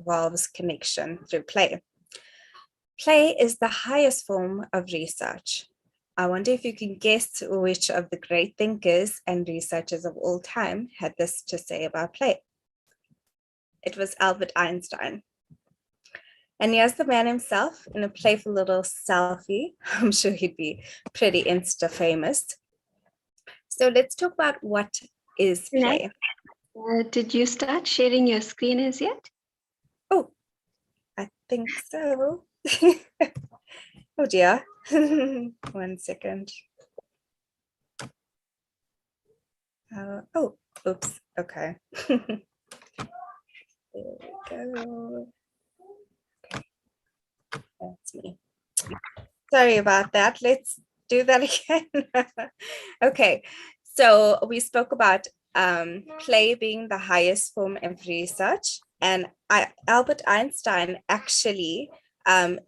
involves connection through play. Play is the highest form of research. I wonder if you can guess which of the great thinkers and researchers of all time had this to say about play. It was Albert Einstein. And here's the man himself in a playful little selfie. I'm sure he'd be pretty Insta famous. So let's talk about what is play. Did you start sharing your screen as yet? Oh, I think so. Oh dear. 1 second. Oh, oops. Okay. There we go. Okay. That's me. Sorry about that. Let's do that again. Okay. So we spoke about play being the highest form of research. And Albert Einstein actually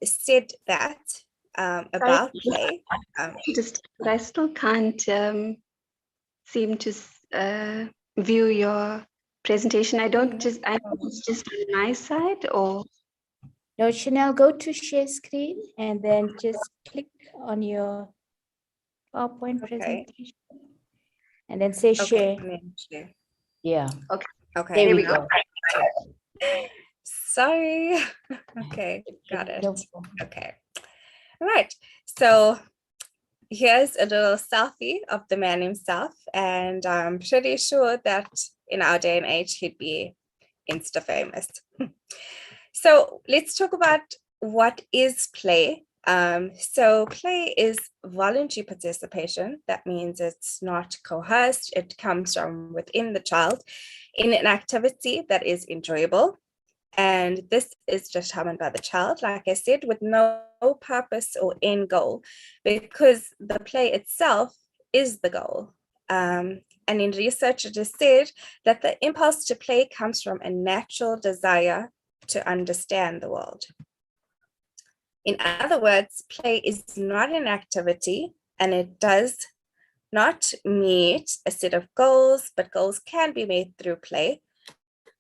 said that about play. But I still can't seem to view your presentation. I know it's just on my side, or no, Chanel, go to share screen and then just click on your PowerPoint presentation and then say share. Share. Yeah. Okay. There we go. Sorry. Okay, got it. Okay. All right. So here's a little selfie of the man himself, and I'm pretty sure that in our day and age he'd be Insta famous. So let's talk about what is play. So play is voluntary participation. That means it's not coerced. It comes from within the child in an activity that is enjoyable. And this is determined by the child, like I said, with no purpose or end goal, because the play itself is the goal. And in research, it is said that the impulse to play comes from a natural desire to understand the world. In other words, play is not an activity, and it does not meet a set of goals, but goals can be made through play.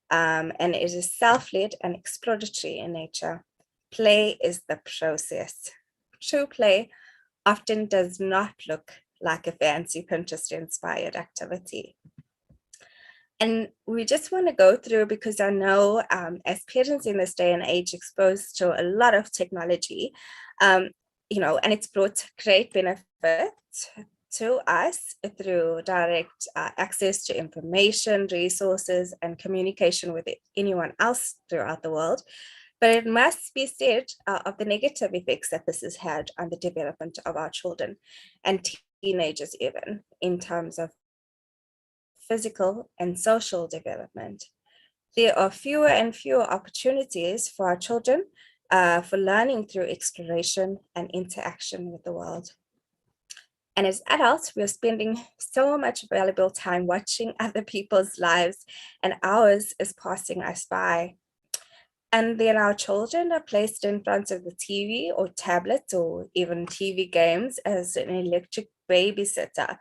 And it is self-led and exploratory in nature. Play is the process. True play often does not look like a fancy Pinterest-inspired activity. And we just want to go through, because I know as parents in this day and age exposed to a lot of technology, and it's brought great benefit to us through direct access to information, resources, and communication with anyone else throughout the world. But it must be said of the negative effects that this has had on the development of our children and teenagers, even in terms of physical and social development. There are fewer and fewer opportunities for our children for learning through exploration and interaction with the world. And as adults, we're spending so much valuable time watching other people's lives, and ours is passing us by. And then our children are placed in front of the TV or tablets or even TV games as an electric babysitter.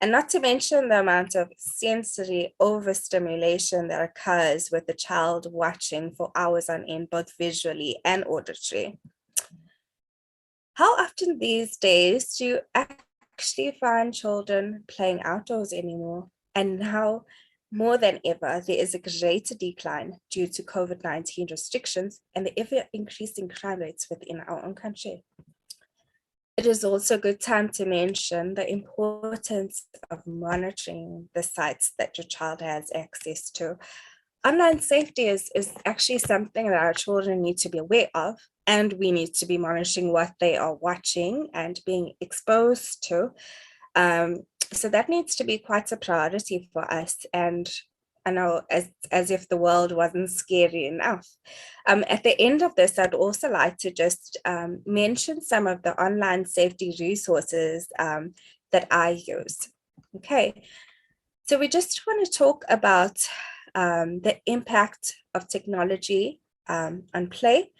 And not to mention the amount of sensory overstimulation that occurs with the child watching for hours on end, both visually and auditory. How often these days do you actually find children playing outdoors anymore? And now, more than ever, there is a greater decline due to COVID-19 restrictions and the ever-increasing crime rates within our own country. It is also a good time to mention the importance of monitoring the sites that your child has access to. Online safety is actually something that our children need to be aware of, and we need to be monitoring what they are watching and being exposed to. So that needs to be quite a priority for us. And I know as if the world wasn't scary enough. At the end of this, I'd also like to just mention some of the online safety resources that I use. Okay, so we just want to talk about the impact of technology on play.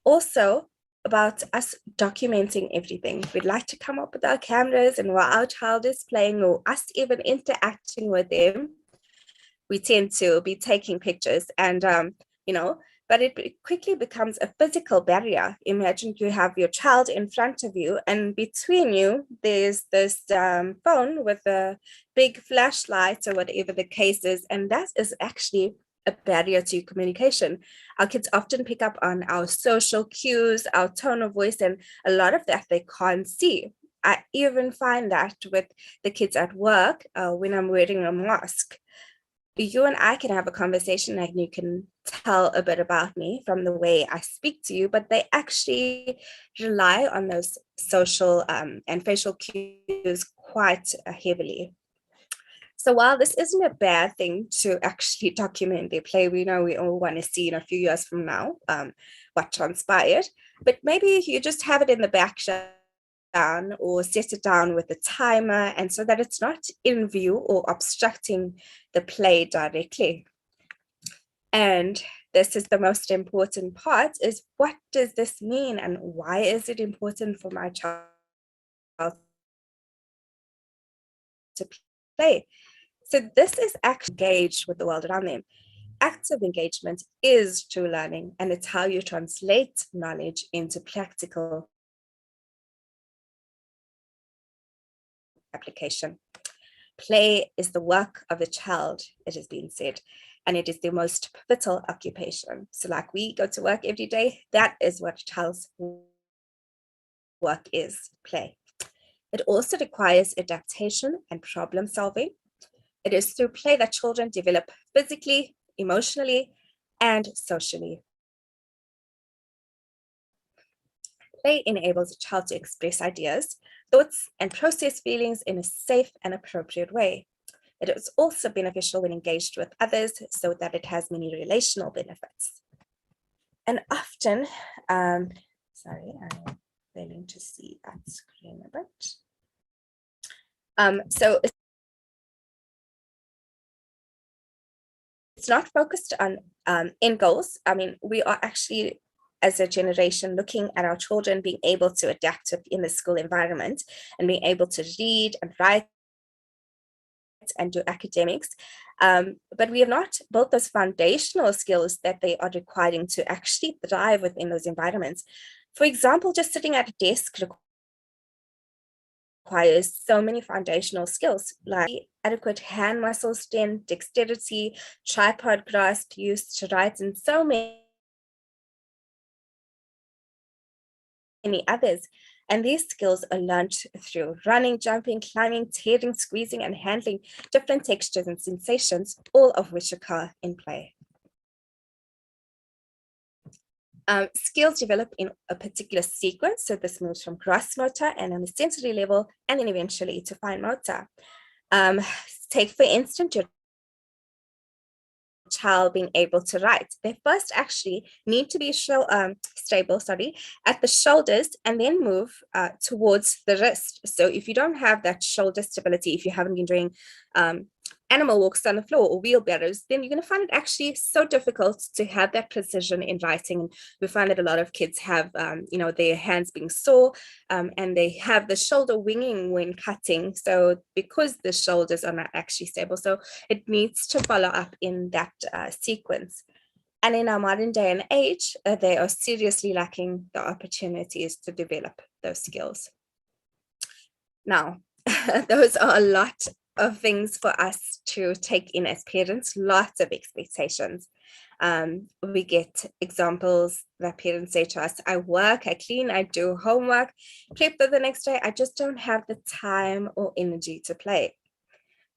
Also about us documenting everything. We'd like to come up with our cameras, and while our child is playing or us even interacting with them, we tend to be taking pictures. And but it quickly becomes a physical barrier. Imagine you have your child in front of you, and between you, there's this phone with a big flashlight or whatever the case is, and that is actually a barrier to communication. Our kids often pick up on our social cues, our tone of voice, and a lot of that they can't see. I even find that with the kids at work when I'm wearing a mask. You and I can have a conversation and you can tell a bit about me from the way I speak to you, but they actually rely on those social and facial cues quite heavily. So while this isn't a bad thing to actually document their play, we know we all want to see in a few years from now what transpired, but maybe you just have it in the background or set it down with a timer, and so that it's not in view or obstructing the play directly. And this is the most important part, is what does this mean and why is it important for my child to play? So this is actually engaged with the world around them. Active engagement is true learning, and it's how you translate knowledge into practical application. Play is the work of a child, it has been said, and it is the most pivotal occupation. So like we go to work every day, that is what a child's work is, play. It also requires adaptation and problem solving. It is through play that children develop physically, emotionally, and socially. Play enables a child to express ideas, thoughts, and process feelings in a safe and appropriate way. It is also beneficial when engaged with others, so that it has many relational benefits. And often, sorry, I'm failing to see that screen a bit. So it's not focused on end goals. I mean, we are actually, as a generation, looking at our children being able to adapt in the school environment and being able to read and write and do academics, but we have not built those foundational skills that they are requiring to actually thrive within those environments. For example, just sitting at a desk requires so many foundational skills like adequate hand muscle strength, dexterity, tripod grasp used to write, and so many others. And these skills are learned through running, jumping, climbing, tearing, squeezing, and handling different textures and sensations, all of which occur in play. Skills develop in a particular sequence. So this moves from gross motor and on a sensory level, and then eventually to fine motor. Take, for instance, your child being able to write. They first actually need to be stable, at the shoulders, and then move towards the wrist. So if you don't have that shoulder stability, if you haven't been doing animal walks on the floor or wheelbarrows, then you're going to find it actually so difficult to have that precision in writing. And we find that a lot of kids have, their hands being sore, and they have the shoulder winging when cutting. So because the shoulders are not actually stable, so it needs to follow up in that sequence. And in our modern day and age, they are seriously lacking the opportunities to develop those skills. Now, those are a lot of things for us to take in as parents, lots of expectations. We get examples that parents say to us, I work, I clean, I do homework, prep for the next day, I just don't have the time or energy to play.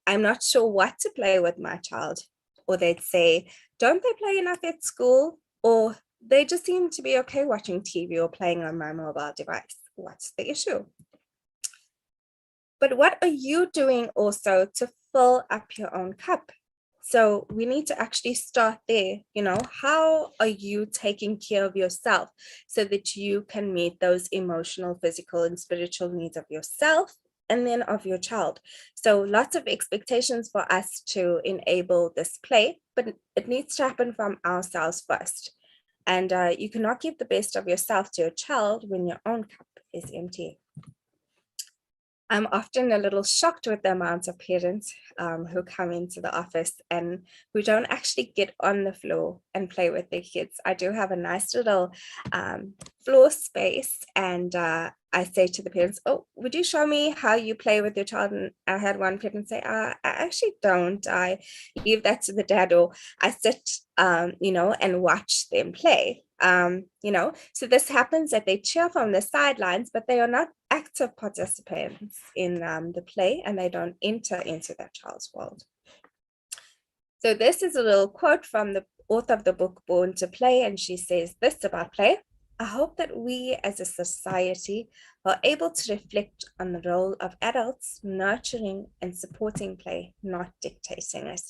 I'm not sure what to play with my child. Or they'd say, don't they play enough at school? Or they just seem to be okay watching TV or playing on my mobile device. What's the issue? But what are you doing also to fill up your own cup? So we need to actually start there. How are you taking care of yourself so that you can meet those emotional, physical, and spiritual needs of yourself and then of your child? So lots of expectations for us to enable this play, but it needs to happen from ourselves first. And you cannot give the best of yourself to your child when your own cup is empty. I'm often a little shocked with the amount of parents who come into the office and who don't actually get on the floor and play with their kids. I do have a nice little floor space, and I say to the parents, oh, would you show me how you play with your child? And I had one parent say, I actually don't. I leave that to the dad, or I sit, and watch them play. So this happens that they cheer from the sidelines, but they are not active participants in the play, and they don't enter into that child's world. So this is a little quote from the author of the book Born to Play, and she says this about play: I hope that we as a society are able to reflect on the role of adults nurturing and supporting play, not dictating it.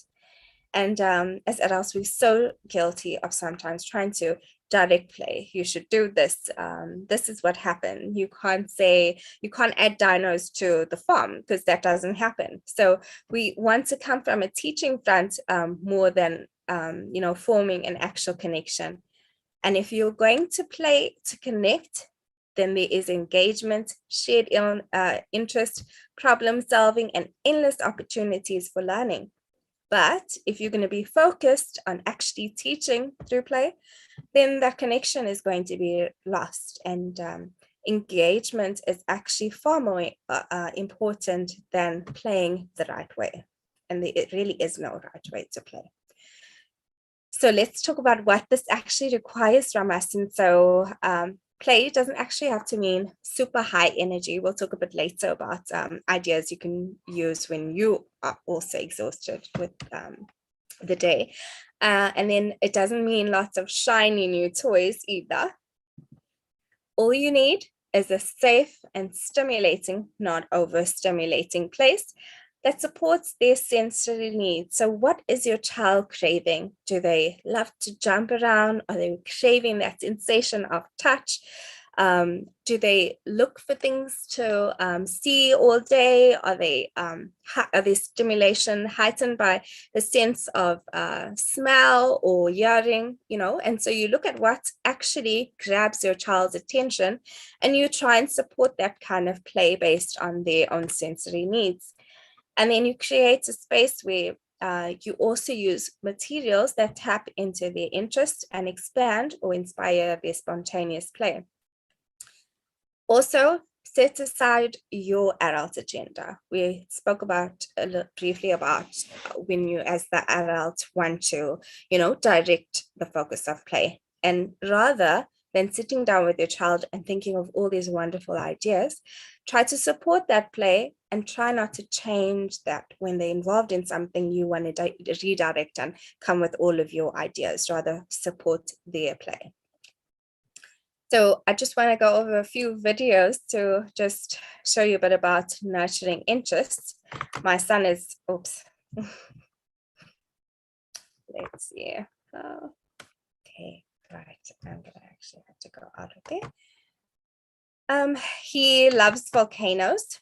And as adults, we're so guilty of sometimes trying to direct play. You should do this. This is what happened. You can't add dinos to the farm because that doesn't happen. So we want to come from a teaching front more than, forming an actual connection. And if you're going to play to connect, then there is engagement, shared interest, problem solving, and endless opportunities for learning. But if you're going to be focused on actually teaching through play, then that connection is going to be lost. And engagement is actually far more important than playing the right way. And it really is no right way to play. So let's talk about what this actually requires from us. And so play doesn't actually have to mean super high energy. We'll talk a bit later about ideas you can use when you are also exhausted with the day. And then it doesn't mean lots of shiny new toys either. All you need is a safe and stimulating, not overstimulating place that supports their sensory needs. So what is your child craving? Do they love to jump around? Are they craving that sensation of touch? Do they look for things to see all day? Are their stimulation heightened by the sense of smell or hearing? And so you look at what actually grabs your child's attention, and you try and support that kind of play based on their own sensory needs. And then you create a space where you also use materials that tap into their interest and expand or inspire their spontaneous play. Also, set aside your adult agenda. We spoke briefly about when you as the adult want to, direct the focus of play. And rather than sitting down with your child and thinking of all these wonderful ideas, try to support that play and try not to change that when they're involved in something you want to redirect and come with all of your ideas, rather support their play. So I just want to go over a few videos to just show you a bit about nurturing interests. My son is, oops. Let's see. Okay, right. I'm gonna actually have to go out of there. He loves volcanoes.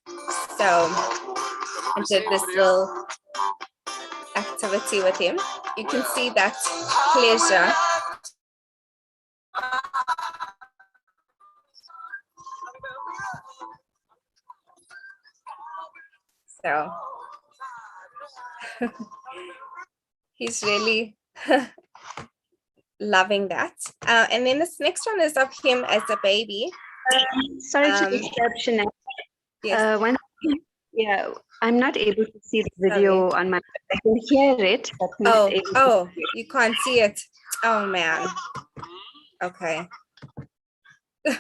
So I did this little activity with him. You can see that pleasure. So he's really loving that. And then this next one is of him as a baby. Sorry to interrupt, Yes. Yeah, I'm not able to see the video on my. I can hear it, but not able to see it. You can't see it. Oh man. Okay. Okay,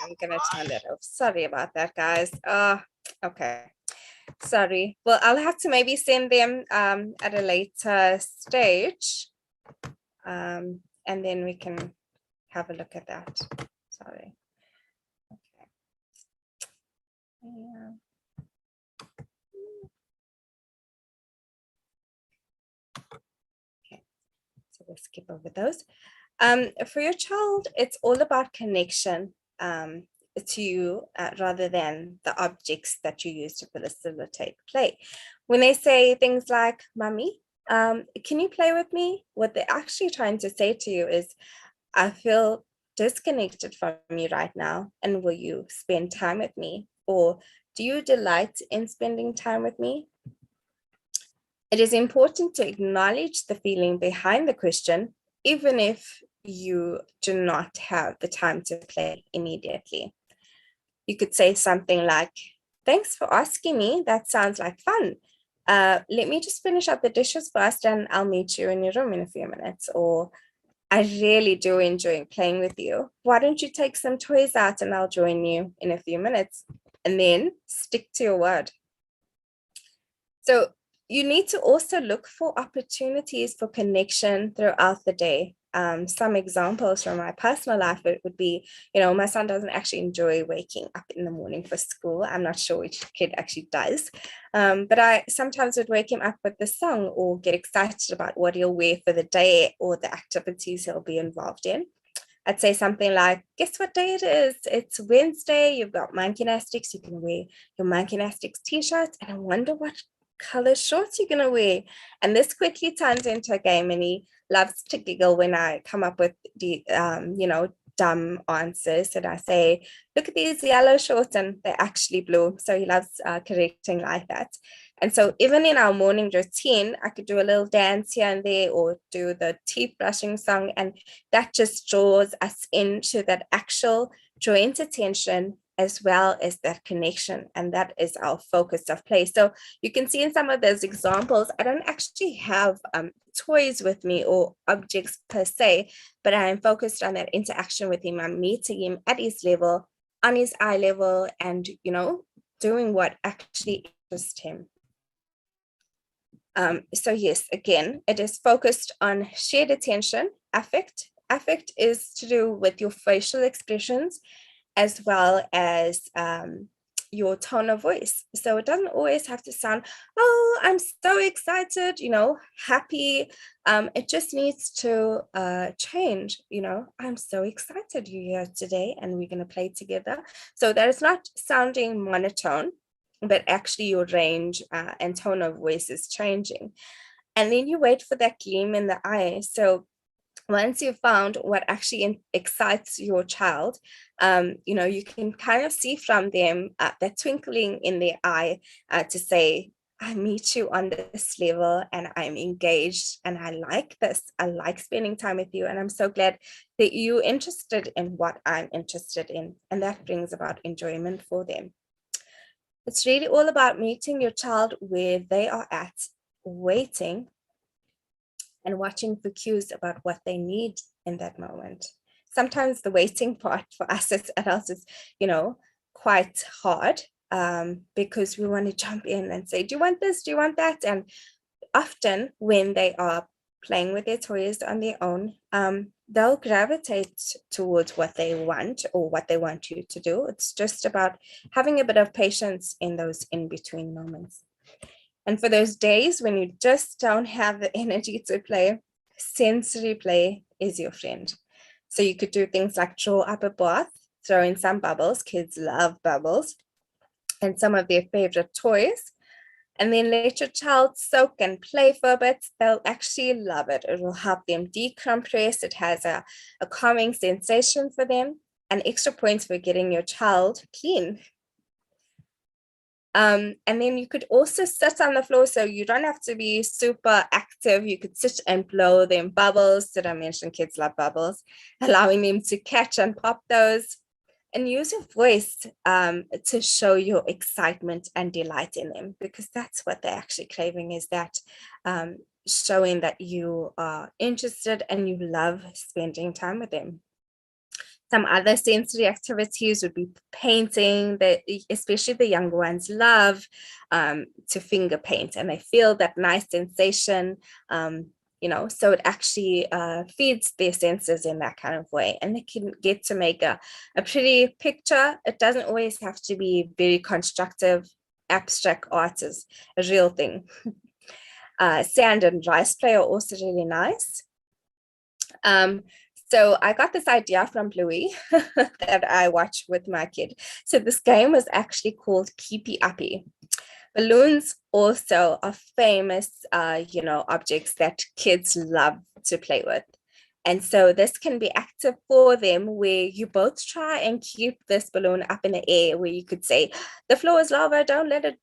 I'm gonna turn that off. Sorry about that, guys. Okay. Sorry. Well, I'll have to maybe send them at a later stage. And then we can have a look at that. Sorry. Okay. Yeah. Okay. So we'll skip over those. For your child, it's all about connection to you rather than the objects that you use to facilitate play. When they say things like, "Mommy, can you play with me?" What they're actually trying to say to you is, I feel disconnected from me right now? And will you spend time with me? Or do you delight in spending time with me? It is important to acknowledge the feeling behind the question, even if you do not have the time to play immediately. You could say something like, thanks for asking me. That sounds like fun. Let me just finish up the dishes first and I'll meet you in your room in a few minutes. Or I really do enjoy playing with you. Why don't you take some toys out and I'll join you in a few minutes? And then stick to your word. So you need to also look for opportunities for connection throughout the day. Some examples from my personal life, it would be, my son doesn't actually enjoy waking up in the morning for school. I'm not sure which kid actually does. But I sometimes would wake him up with the song or get excited about what he'll wear for the day or the activities he'll be involved in. I'd say something like, guess what day it is? It's Wednesday. You've got monkey gymnastics. You can wear your monkey gymnastics t-shirt. And I wonder what color shorts you're going to wear. And this quickly turns into a game. And he loves to giggle when I come up with the, dumb answers. And I say, look at these yellow shorts and they're actually blue. So he loves correcting like that. And so even in our morning routine, I could do a little dance here and there or do the teeth brushing song. And that just draws us into that actual joint attention as well as that connection. And that is our focus of play. So you can see in some of those examples, I don't actually have toys with me or objects per se, but I am focused on that interaction with him. I'm meeting him at his level, on his eye level, and, doing what actually interests him. So yes, again, it is focused on shared attention, affect. Affect is to do with your facial expressions as well as your tone of voice. So it doesn't always have to sound, oh, I'm so excited, happy. It just needs to change, I'm so excited you're here today and we're going to play together. So that is not sounding monotone, but actually your range and tone of voice is changing. And then you wait for that gleam in the eye. So once you've found what actually excites your child, you can kind of see from them that twinkling in their eye to say, I meet you on this level and I'm engaged and I like this. I like spending time with you. And I'm so glad that you're interested in what I'm interested in. And that brings about enjoyment for them. It's really all about meeting your child where they are at, waiting and watching for cues about what they need in that moment. Sometimes the waiting part for us as adults is, quite hard because we want to jump in and say, do you want this? Do you want that? And often when they are playing with their toys on their own, they'll gravitate towards what they want or what they want you to do. It's just about having a bit of patience in those in-between moments. And for those days when you just don't have the energy to play, sensory play is your friend. So you could do things like draw up a bath, throw in some bubbles. Kids love bubbles and some of their favorite toys. And then let your child soak and play for a bit. They'll actually love it. It will help them decompress. It has a calming sensation for them. And extra points for getting your child clean. And then you could also sit on the floor, so you don't have to be super active. You could sit and blow them bubbles. Did I mention kids love bubbles? Allowing them to catch and pop those. And use your voice to show your excitement and delight in them, because that's what they're actually craving, is that showing that you are interested and you love spending time with them. Some other sensory activities would be painting, that especially the younger ones love to finger paint, and they feel that nice sensation, so it actually feeds their senses in that kind of way. And they can get to make a pretty picture. It doesn't always have to be very constructive. Abstract art is a real thing. Sand and rice play are also really nice. So I got this idea from Bluey that I watch with my kid. So this game was actually called Keepy Uppy. Balloons also are famous, objects that kids love to play with. And so this can be active for them, where you both try and keep this balloon up in the air, where you could say, the floor is lava, don't let it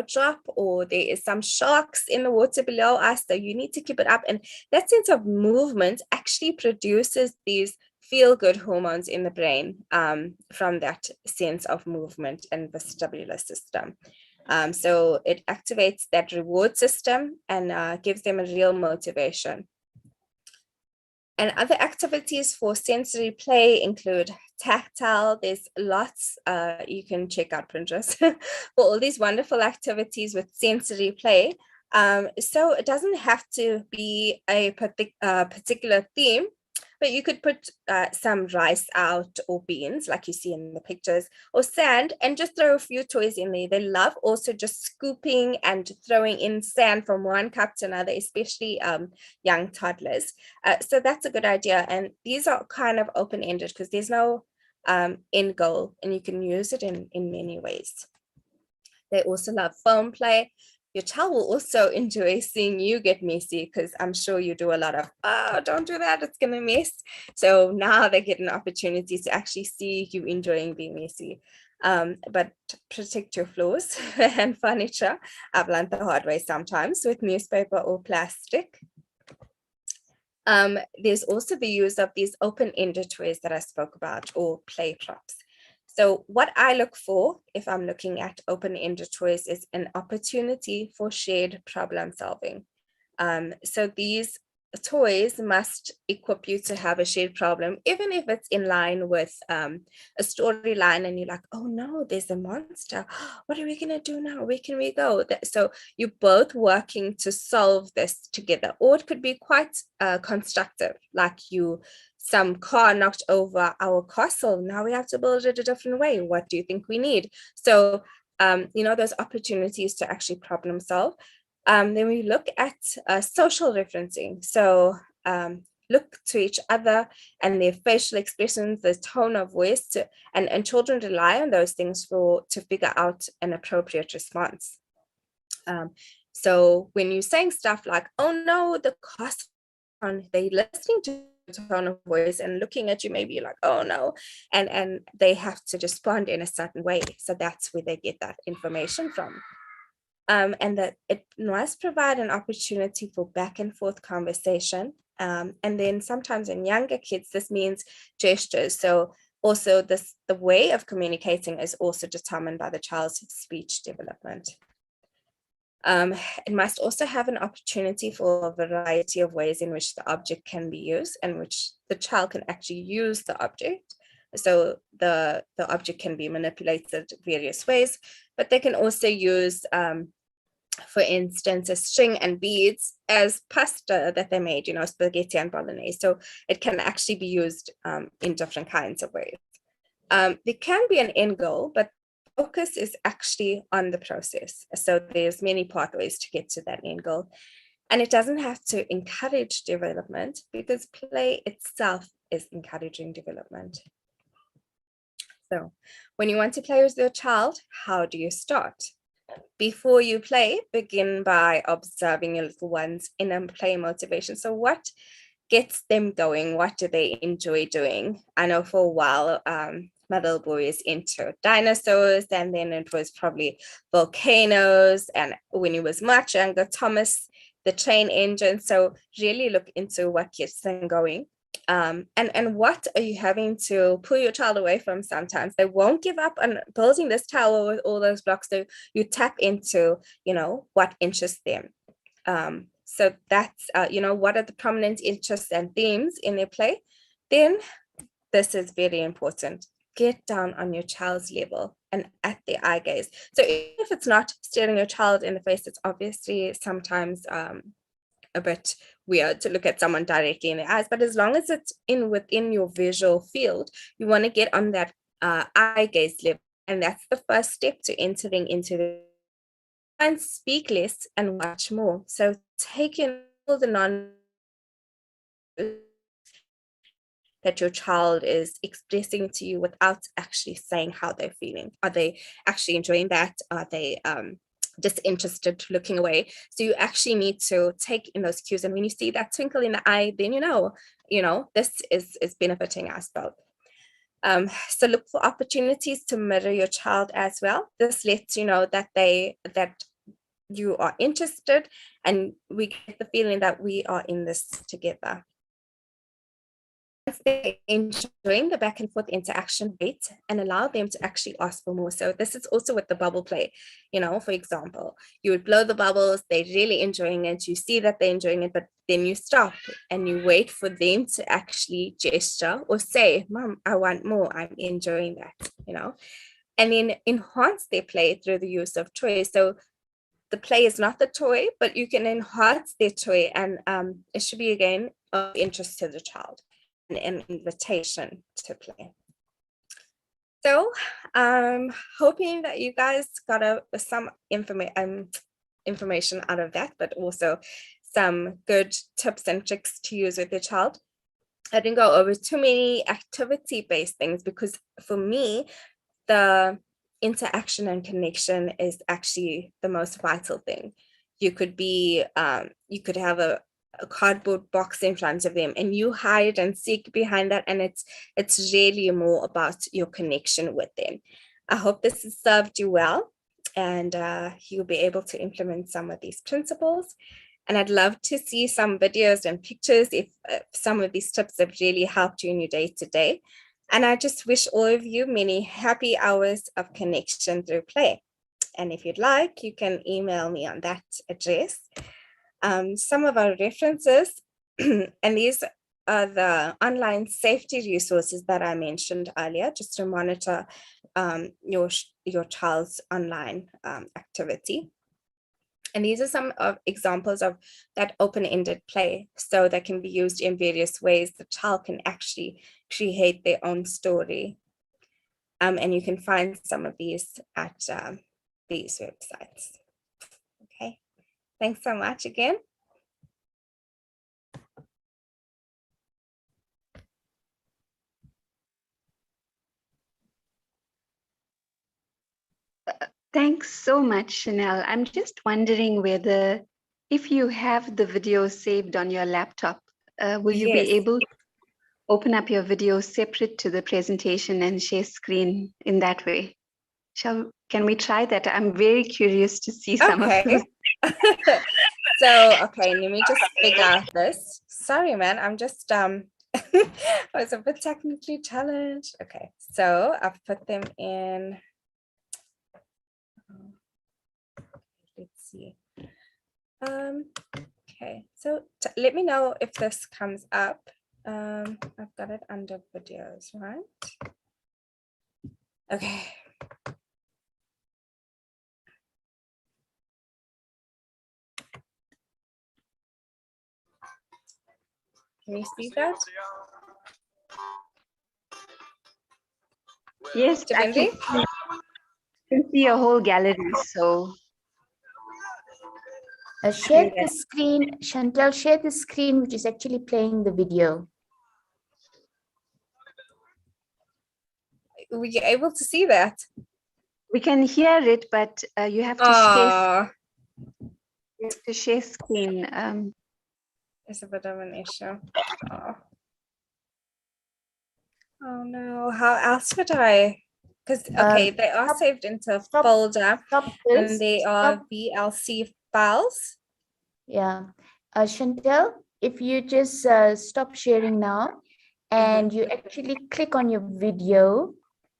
drop, or there is some sharks in the water below us, so you need to keep it up. And that sense of movement actually produces these feel-good hormones in the brain from that sense of movement and vestibular system. So it activates that reward system and gives them a real motivation. And other activities for sensory play include tactile. There's lots, you can check out Pinterest for all these wonderful activities with sensory play. So it doesn't have to be a particular theme, but you could put some rice out, or beans like you see in the pictures, or sand, and just throw a few toys in there. They love also just scooping and throwing in sand from one cup to another, especially young toddlers. So that's a good idea. And these are kind of open-ended because there's no end goal, and you can use it in many ways. They also love foam play. Your child will also enjoy seeing you get messy, because I'm sure you do a lot of, oh, don't do that, it's gonna mess. So now they get an opportunity to actually see you enjoying being messy. But protect your floors and furniture. I've learned the hard way sometimes with newspaper or plastic. There's also the use of these open-ended toys that I spoke about, or play props. So what I look for if I'm looking at open-ended toys is an opportunity for shared problem solving. So these toys must equip you to have a shared problem, even if it's in line with a storyline and you're like, oh no, there's a monster. What are we gonna do now? Where can we go? So you're both working to solve this together. Or it could be quite constructive, like some car knocked over our castle. Now we have to build it a different way. What do you think we need? So, those opportunities to actually problem solve. Then we look at social referencing. So look to each other and their facial expressions, the tone of voice, and children rely on those things to figure out an appropriate response. So when you're saying stuff like, oh no, the castle, they're listening to tone of voice and looking at you, maybe like, oh no, and they have to respond in a certain way. So that's where they get that information from. And that it must provide an opportunity for back and forth conversation. And then sometimes in younger kids, this means gestures. So also the way of communicating is also determined by the child's speech development. It must also have an opportunity for a variety of ways in which the object can be used, and which the child can actually use the object. So the object can be manipulated various ways, but they can also use, for instance, a string and beads as pasta that they made, spaghetti and bolognese. So it can actually be used in different kinds of ways. There can be an end goal, but focus is actually on the process. So there's many pathways to get to that end goal. And it doesn't have to encourage development, because play itself is encouraging development. So when you want to play with your child, how do you start? Before you play, begin by observing your little ones in a play motivation. So what gets them going? What do they enjoy doing? I know for a while, my little boy is into dinosaurs, and then it was probably volcanoes. And when he was much younger, Thomas, the train engine. So really look into what gets them going. And what are you having to pull your child away from sometimes? They won't give up on building this tower with all those blocks. So you tap into, what interests them. So that's, what are the prominent interests and themes in their play? Then this is very important. Get down on your child's level and at the eye gaze. So even if it's not staring your child in the face, it's obviously sometimes a bit weird to look at someone directly in the eyes, but as long as it's within your visual field, you want to get on that eye gaze level. And that's the first step to entering into the and speak less and watch more. So take in all the non that your child is expressing to you without actually saying how they're feeling. Are they actually enjoying that? Are they disinterested, looking away. So you actually need to take in those cues. And when you see that twinkle in the eye, then you know, this is benefiting us both. So look for opportunities to mirror your child as well. This lets you know that you are interested, and we get the feeling that we are in this together. Once they're enjoying the back and forth interaction, wait and allow them to actually ask for more. So this is also with the bubble play. For example, you would blow the bubbles, they're really enjoying it, you see that they're enjoying it, but then you stop and you wait for them to actually gesture or say, "Mom, I want more, I'm enjoying that," and then enhance their play through the use of toys. So the play is not the toy, but you can enhance their toy, and it should be, again, of interest to the child, an invitation to play. So hoping that you guys got some information out of that, but also some good tips and tricks to use with your child. I didn't go over too many activity-based things, because for me, the interaction and connection is actually the most vital thing. You could have a cardboard box in front of them, and you hide and seek behind that, and it's really more about your connection with them. I hope this has served you well, and you'll be able to implement some of these principles. And I'd love to see some videos and pictures if some of these tips have really helped you in your day-to-day. And I just wish all of you many happy hours of connection through play. And if you'd like, you can email me on that address. Some of our references, and these are the online safety resources that I mentioned earlier, just to monitor your child's online activity. And these are some of examples of that open-ended play. So that can be used in various ways. The child can actually create their own story. And you can find some of these at these websites. Okay, thanks so much again. Thanks so much, Chanel. I'm just wondering whether, if you have the video saved on your laptop, will you be able to open up your video separate to the presentation and share screen in that way? Can we try that? I'm very curious to see some of those. So, okay, let me just figure out this. Sorry, man, I'm just, I was a bit technically challenged. Okay, so I've put them in. Let's see. Okay, so let me know if this comes up. I've got it under videos, right? Okay. Can you see that? Yes, I can see a whole gallery, so. Share the screen, Chantal, share the screen, which is actually playing the video. Were you able to see that? We can hear it, but you have to share screen. It's a bit of an issue. Oh no, how else would I? Because, okay, they are saved into a folder, and they are VLC files. Yeah. Chantal, if you just stop sharing now, and you actually click on your video,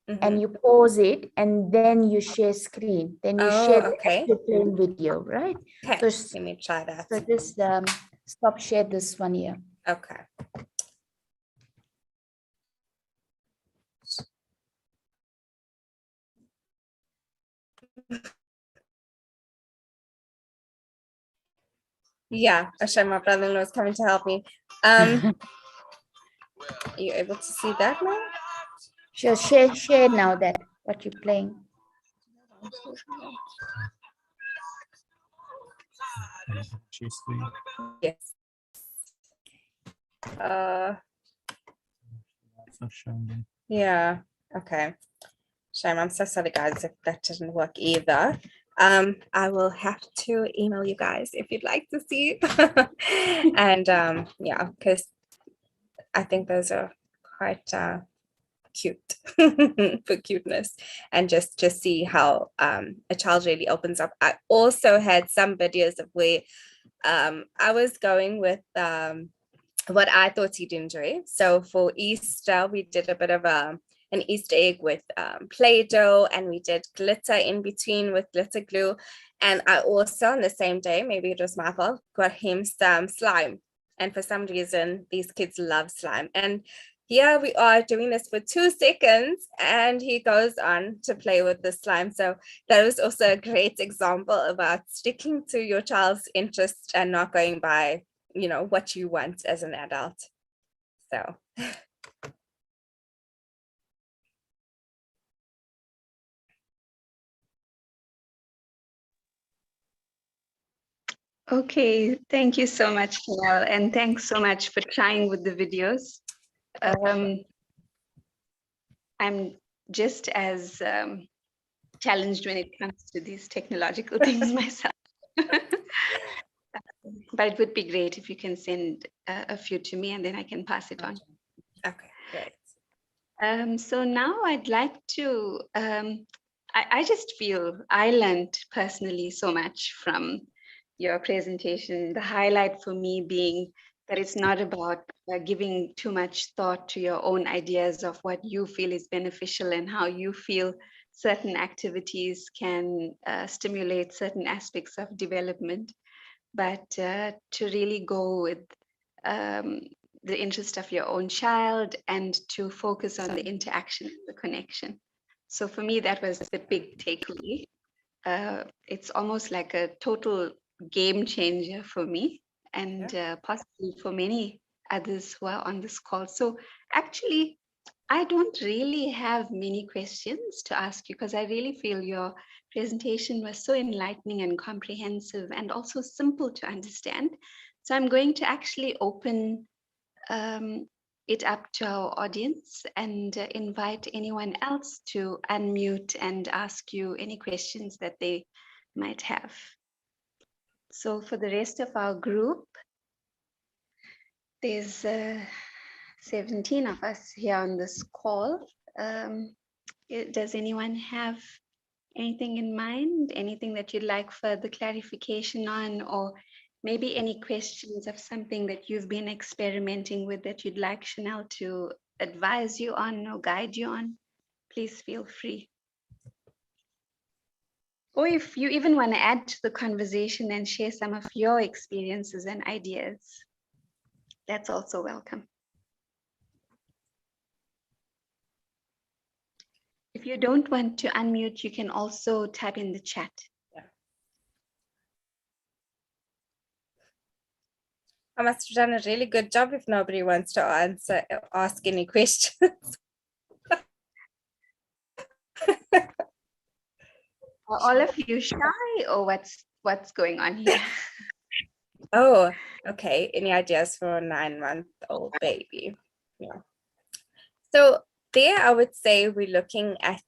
and you pause it, and then you share screen, then you share the actual playing video, right? Okay, so, let me try that. So just stop share this one here. Okay. Yeah, Ashay, my brother-in-law is coming to help me. Are you able to see that now? Sure, share now that what you're playing. Yes. Yeah, okay. Shame, I'm so sorry guys if that didn't work either. I will have to email you guys if you'd like to see. And yeah, because I think those are quite cute for cuteness, and just to see how a child really opens up. I also had some videos of where I was going with what I thought he'd enjoy. So for Easter, we did a bit of an Easter egg with Play-Doh, and we did glitter in between with glitter glue. And I also, on the same day, maybe it was my fault, got him some slime. And for some reason, these kids love slime. And here we are doing this for 2 seconds, and he goes on to play with the slime. So that was also a great example about sticking to your child's interest and not going by, you know, what you want as an adult. So Okay, thank you so much, Chanel, and thanks so much for trying with the videos. I'm just as challenged when it comes to these technological things myself. But it would be great if you can send a few to me, and then I can pass it on. okay, great. So now I'd like to, I just feel I learned personally so much from your presentation. The highlight for me being that it's not about giving too much thought to your own ideas of what you feel is beneficial and how you feel certain activities can stimulate certain aspects of development, but to really go with the interest of your own child and to focus on the interaction, the connection. So for me, that was the big takeaway. It's almost like a total game changer for me, and possibly for many others who are on this call. So actually, I don't really have many questions to ask you, because I really feel your presentation was so enlightening and comprehensive and also simple to understand. So I'm going to actually open it up to our audience and invite anyone else to unmute and ask you any questions that they might have. So for the rest of our group, there's 17 of us here on this call. Does anyone have anything in mind, anything that you'd like further clarification on, or maybe any questions of something that you've been experimenting with that you'd like Chanel to advise you on or guide you on? Please feel free. Or if you even want to add to the conversation and share some of your experiences and ideas, that's also welcome. If you don't want to unmute, you can also type in the chat. I must have done a really good job if nobody wants to ask any questions. Are all of you shy, or what's going on here? Oh, okay. Any ideas for a 9-month-old baby? Yeah. So there, I would say we're looking at,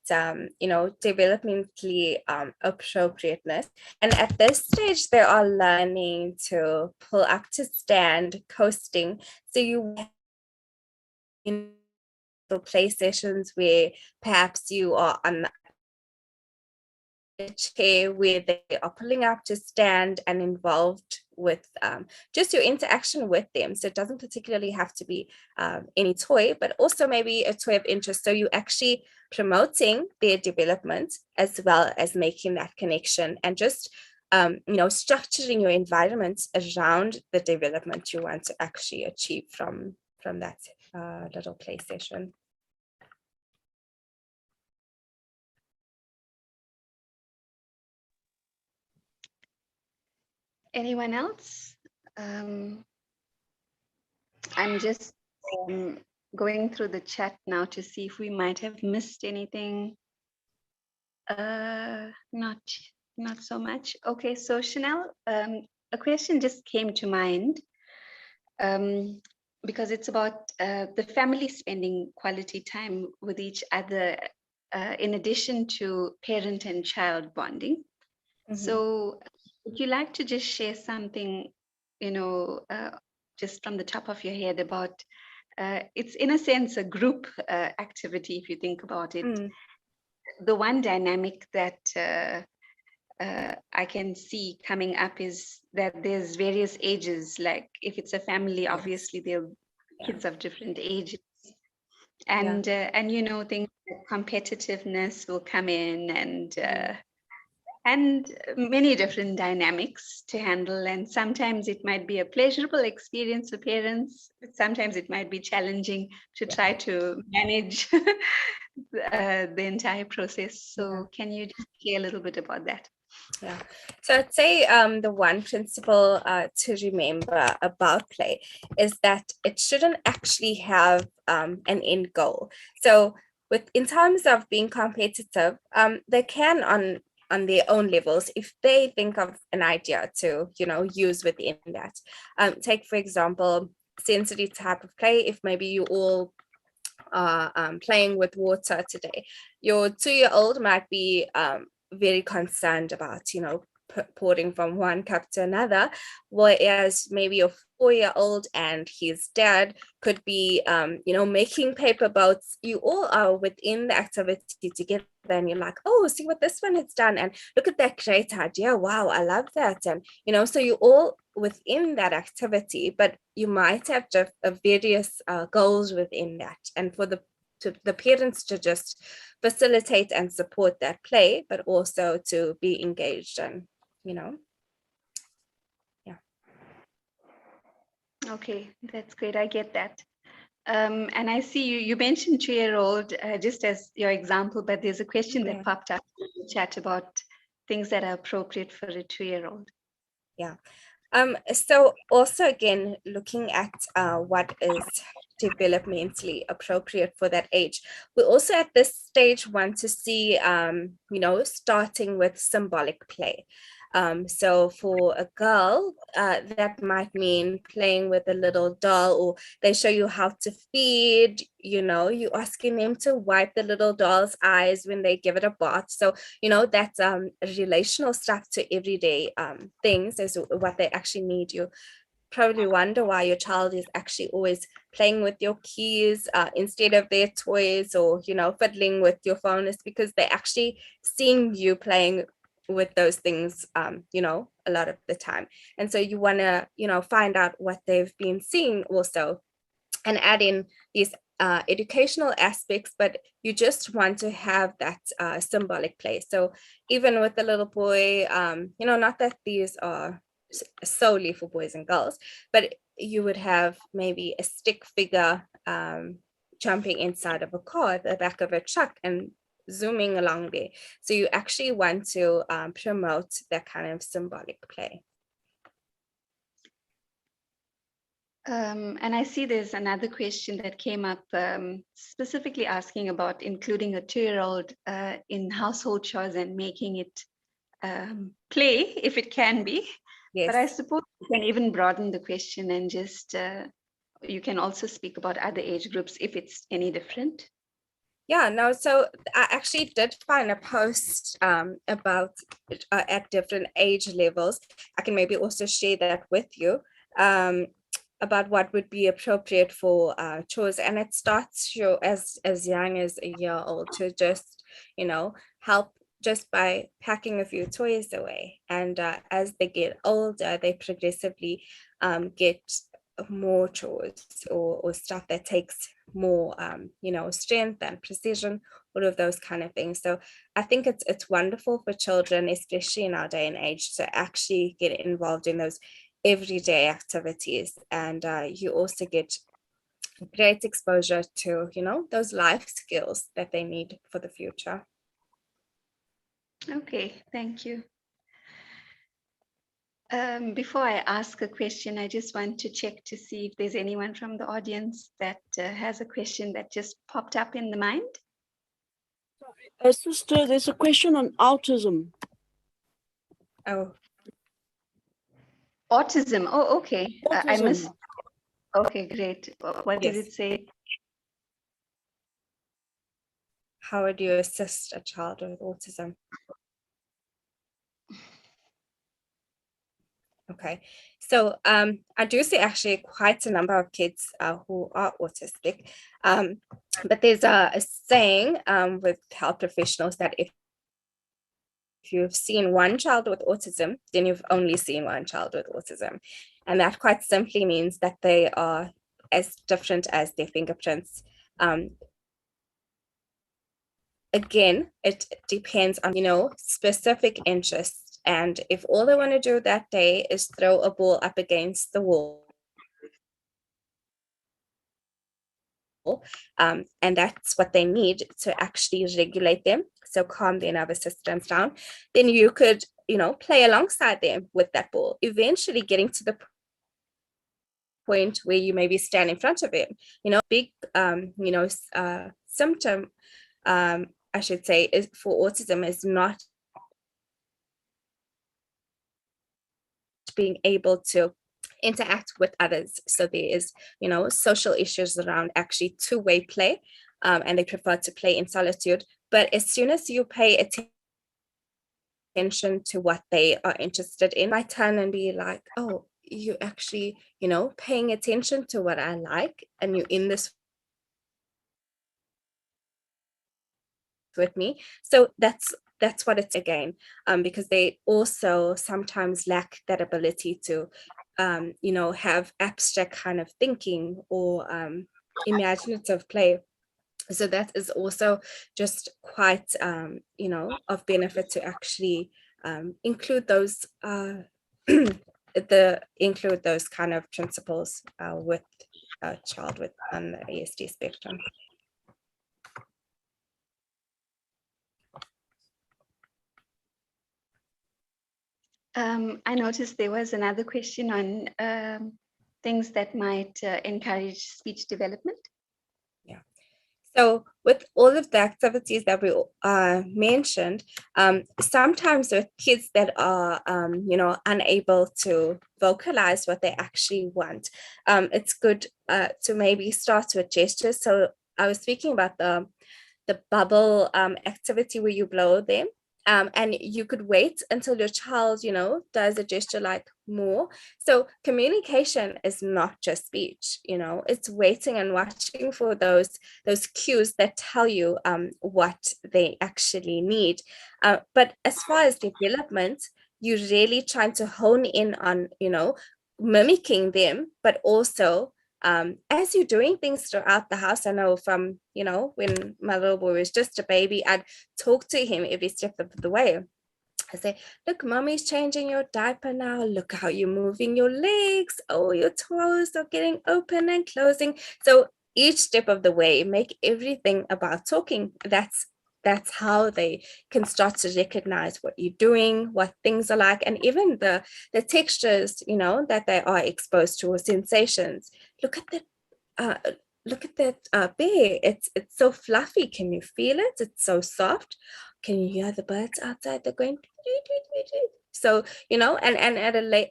you know, developmentally appropriateness. And at this stage, they are learning to pull up to stand, coasting. So you play sessions where perhaps you are on a chair where they are pulling up to stand and involved with just your interaction with them. So it doesn't particularly have to be any toy, but also maybe a toy of interest. So you actually promoting their development as well as making that connection, and just you know, structuring your environment around the development you want to actually achieve from that little play session. Anyone else? I'm just going through the chat now to see if we might have missed anything. Not so much. Okay, so Chanel, a question just came to mind because it's about the family spending quality time with each other in addition to parent and child bonding. So would you like to just share something, just from the top of your head about, it's in a sense a group activity, if you think about it. The one dynamic that I can see coming up is that there's various ages. Like if it's a family, obviously there are kids of different ages, and things like competitiveness will come in, and many different dynamics to handle. And sometimes it might be a pleasurable experience for parents, but sometimes it might be challenging to try to manage the entire process. So can you just share a little bit about that? Yeah, so I'd say the one principle to remember about play is that it shouldn't actually have an end goal. So in terms of being competitive, they can on their own levels if they think of an idea to use within that. Take for example sensory type of play. If maybe you all are playing with water today, your 2-year-old might be very concerned about pouring from one cup to another, whereas maybe a 4-year-old and his dad could be making paper boats. You all are within the activity together, and you're like, oh, see what this one has done, and look at that great idea, wow, I love that. And so you all within that activity, but you might have various goals within that, and for the parents to just facilitate and support that play, but also to be engaged and Okay, that's great. I get that. And I see you mentioned 2-year-old just as your example, but there's a question that popped up in the chat about things that are appropriate for a 2-year-old. Yeah. So also again, looking at what is developmentally appropriate for that age, we also at this stage want to see, starting with symbolic play. So for a girl, that might mean playing with a little doll, or they show you how to feed, you asking them to wipe the little doll's eyes when they give it a bath. So, that's relational stuff to everyday things is what they actually need. You probably wonder why your child is actually always playing with your keys instead of their toys, or, fiddling with your phone. Is because they're actually seeing you playing with those things, a lot of the time. And so you want to, find out what they've been seeing also, and add in these educational aspects, but you just want to have that symbolic play. So even with the little boy, not that these are solely for boys and girls, but you would have maybe a stick figure jumping inside of a car at the back of a truck and zooming along there. So you actually want to promote that kind of symbolic play. And I see there's another question that came up specifically asking about including a 2-year-old in household chores and making it play, if it can be. Yes. But I suppose you can even broaden the question and just, you can also speak about other age groups if it's any different. Yeah, no, so I actually did find a post about at different age levels. I can maybe also share that with you about what would be appropriate for chores. And it starts you as young as a year old to just, help just by packing a few toys away. And as they get older, they progressively get more chores or stuff that takes more strength and precision, all of those kind of things. So I think it's wonderful for children, especially in our day and age, to actually get involved in those everyday activities, and you also get great exposure to those life skills that they need for the future. Okay, thank you. Before I ask a question, I just want to check to see if there's anyone from the audience that has a question that just popped up in the mind. Sister, there's a question on autism. Oh. Autism. Oh, okay. Autism. I missed. Okay, great. What did it say? How would you assist a child with autism? Okay, so I do see actually quite a number of kids who are autistic, but there's a saying with health professionals that if you've seen one child with autism, then you've only seen one child with autism. And that quite simply means that they are as different as their fingerprints. Again, it depends on, specific interests. And if all they want to do that day is throw a ball up against the wall, and that's what they need to actually regulate them, so calm their nervous systems down, then you could, play alongside them with that ball, eventually getting to the point where you maybe stand in front of him. Big symptom, I should say, is for autism is not being able to interact with others. So there is, social issues around actually two-way play, and they prefer to play in solitude. But as soon as you pay attention to what they are interested in, I turn and be like, oh, you actually, paying attention to what I like, and you're in this with me. So that's what it's again, because they also sometimes lack that ability to have abstract kind of thinking or imaginative play. So that is also just quite of benefit to actually include those include those kind of principles with a child with on the ASD spectrum. I noticed there was another question on things that might encourage speech development. Yeah. So with all of the activities that we mentioned, sometimes with kids that are, unable to vocalize what they actually want, it's good to maybe start with gestures. So I was speaking about the bubble activity where you blow them. And you could wait until your child, does a gesture like more. So communication is not just speech, it's waiting and watching for those cues that tell you what they actually need. But as far as development, you're really trying to hone in on, mimicking them, but also as you're doing things throughout the house. I know from, when my little boy was just a baby, I'd talk to him every step of the way. I say, look, mommy's changing your diaper now. Look how you're moving your legs. Oh, your toes are getting open and closing. So each step of the way, make everything about talking. That's how they can start to recognize what you're doing, what things are like, and even the textures, that they are exposed to, or sensations. Look at that bear. It's so fluffy. Can you feel it? It's so soft. Can you hear the birds outside? They're going. So, and at a late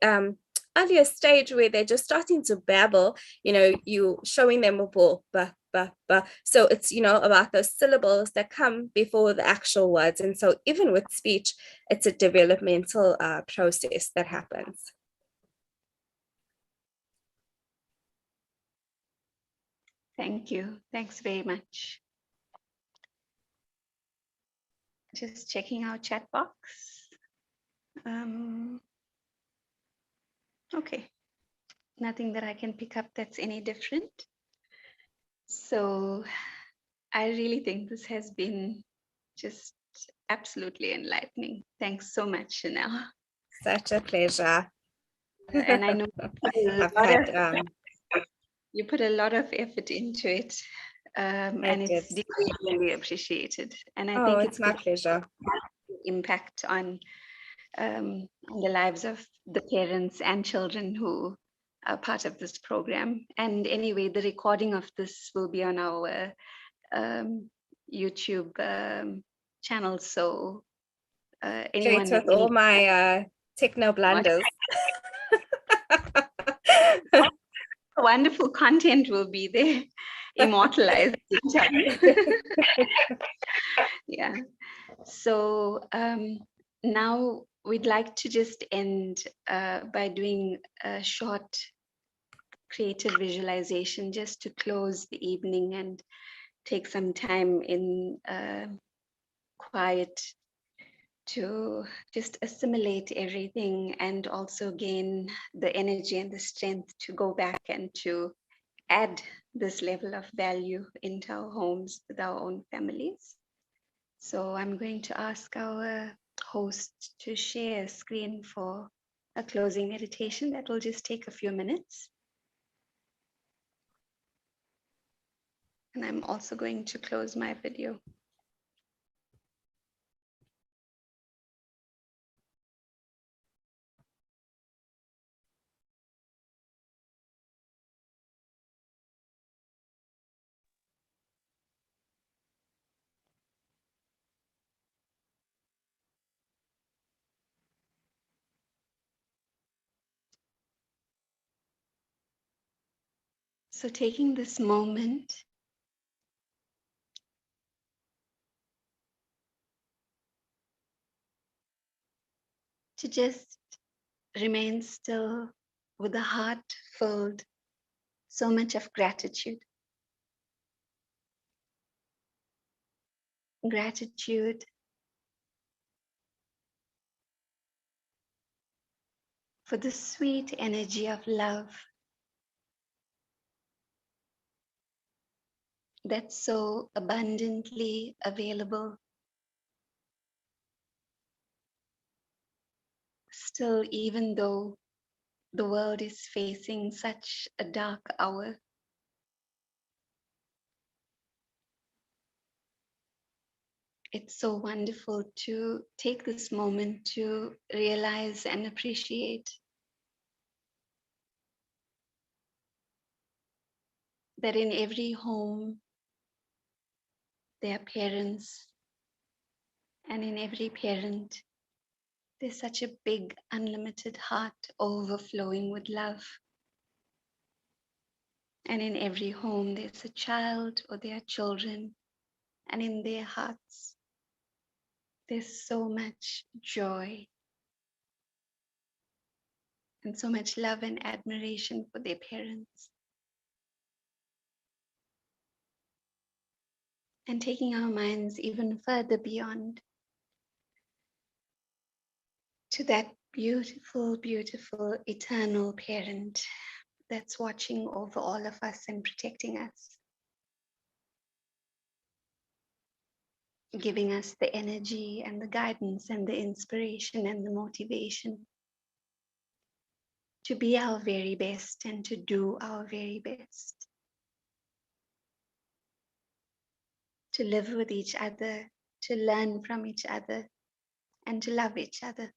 earlier stage where they're just starting to babble, you showing them a ball, ba, ba, ba. So it's, about those syllables that come before the actual words. And so even with speech, it's a developmental process that happens. Thank you. Thanks very much. Just checking our chat box. Okay. Nothing that I can pick up that's any different. So I really think this has been just absolutely enlightening. Thanks so much, Chanel. Such a pleasure. And I know you put a lot of effort into it, and it's deeply really appreciated. And I think it's my pleasure. Impact on the lives of the parents and children who are part of this program. And anyway, the recording of this will be on our YouTube channel. So anyone with all my techno blunders. Wonderful content will be there, immortalized. Yeah. So now we'd like to just end by doing a short creative visualization just to close the evening and take some time in quiet to just assimilate everything and also gain the energy and the strength to go back and to add this level of value into our homes with our own families. So I'm going to ask our host to share a screen for a closing meditation that will just take a few minutes. And I'm also going to close my video. So taking this moment to just remain still with a heart filled so much of gratitude. Gratitude for the sweet energy of love that's so abundantly available. Still, even though the world is facing such a dark hour, it's so wonderful to take this moment to realize and appreciate that in every home there are parents, and in every parent there's such a big, unlimited heart overflowing with love. And in every home there's a child or there are children, and in their hearts there's so much joy and so much love and admiration for their parents. And taking our minds even further beyond to that beautiful, beautiful, eternal parent that's watching over all of us and protecting us, giving us the energy and the guidance and the inspiration and the motivation to be our very best and to do our very best, to live with each other, to learn from each other, and to love each other.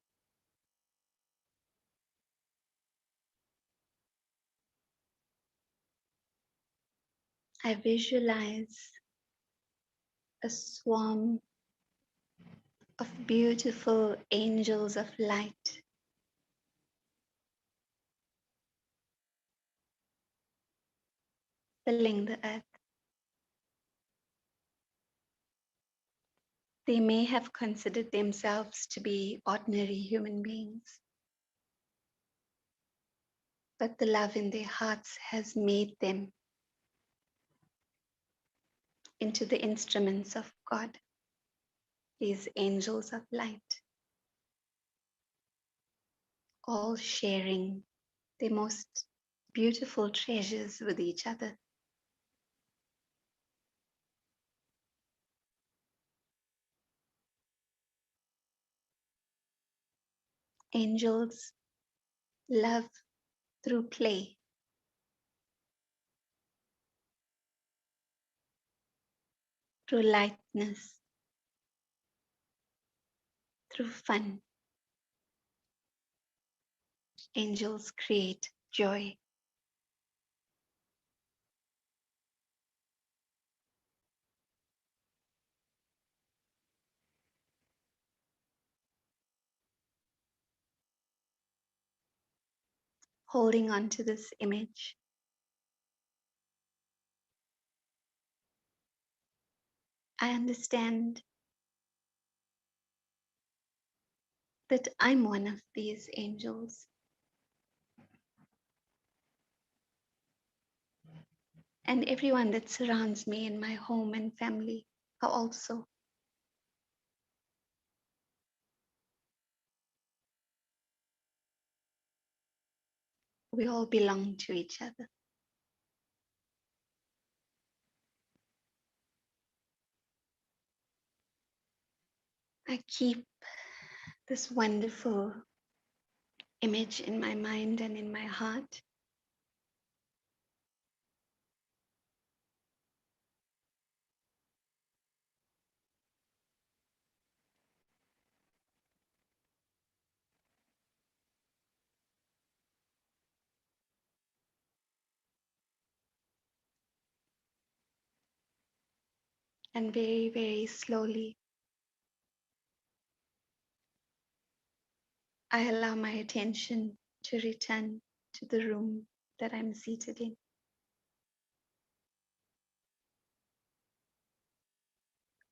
I visualize a swarm of beautiful angels of light filling the earth. They may have considered themselves to be ordinary human beings, but the love in their hearts has made them into the instruments of God, these angels of light, all sharing their most beautiful treasures with each other. Angels love through play, through lightness, through fun. Angels create joy. Holding on to this image, I understand that I'm one of these angels. And everyone that surrounds me in my home and family are also. We all belong to each other. I keep this wonderful image in my mind and in my heart. And very, very slowly, I allow my attention to return to the room that I'm seated in.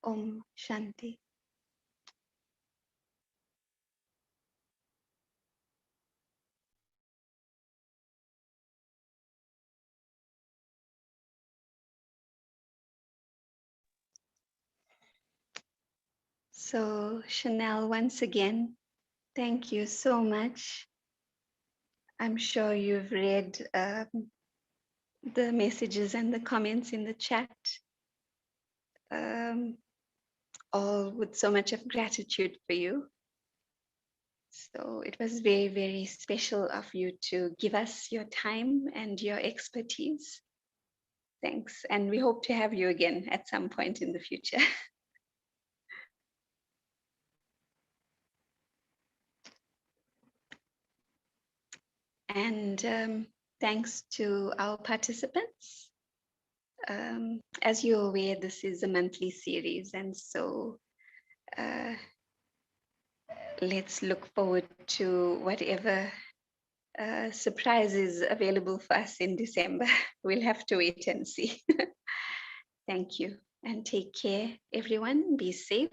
Om Shanti. So, Chanel, once again, thank you so much. I'm sure you've read the messages and the comments in the chat, all with so much of gratitude for you. So it was very, very special of you to give us your time and your expertise. Thanks. And we hope to have you again at some point in the future. And thanks to our participants. As you're aware, this is a monthly series, and so let's look forward to whatever surprises available for us in December. We'll have to wait and see. Thank you, and take care, everyone. Be safe